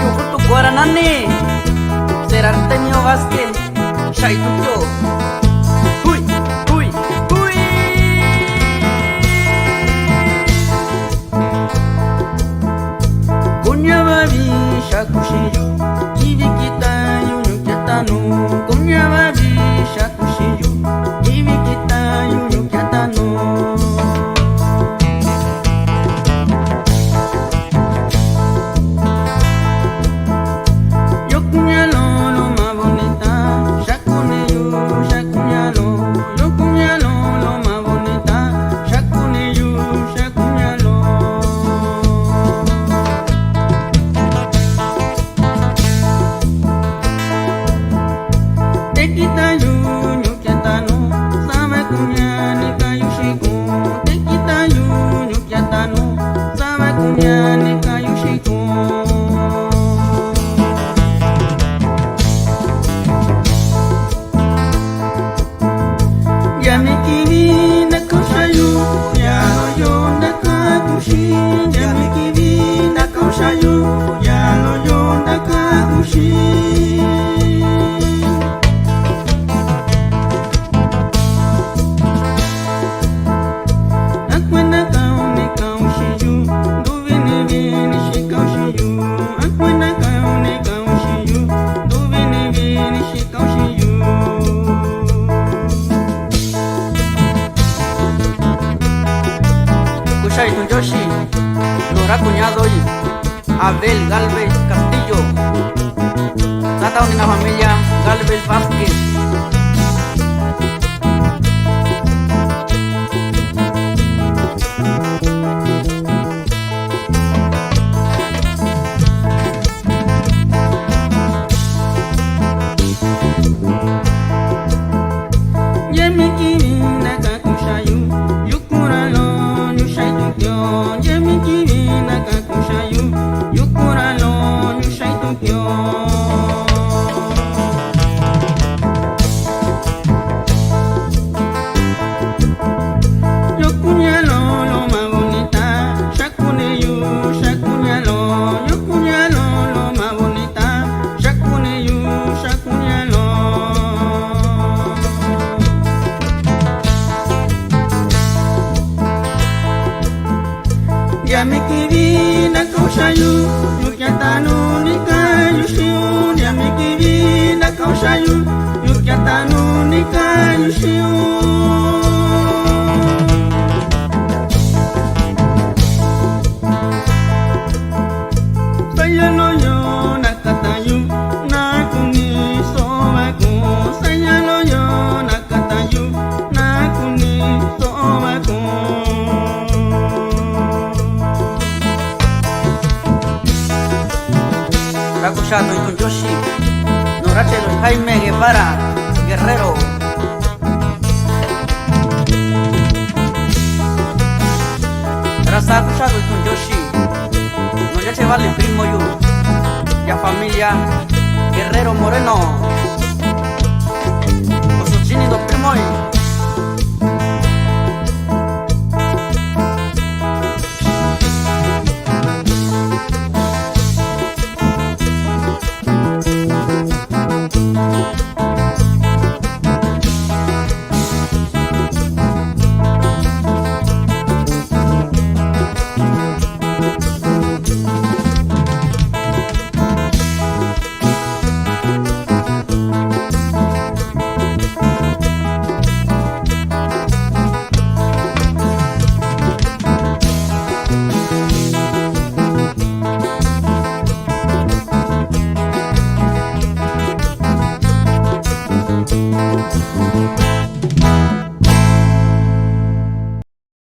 Yukutu Guaranani, Serarteño Vázquez, Shaituto. Uy, uy, uy. Kunyababi, Shakushiyu, Ibikita, Yunyukatanu, Kunyababi, Shakushiyu, Ibikita, Yunyukatanu. Yoshi, Nora Cuñado y Abel Galvez Castillo. Trata de una familia Galvez Vázquez. Yamikivina kaushayu, yukyatanu nikayushiu. Yamikivina kaushayu, yukyatanu nikayushiu. Sayano yo nakatayu, nakuni sobaku. Sayano yo nakatayu, nakuni sobaku. Rakushado y con Yoshi, Norachelo y Jaime Guevara, Guerrero. Rakushado y con Yoshi, no ya se vale primo yo, ya familia Guerrero Moreno, con sus chinitos primo y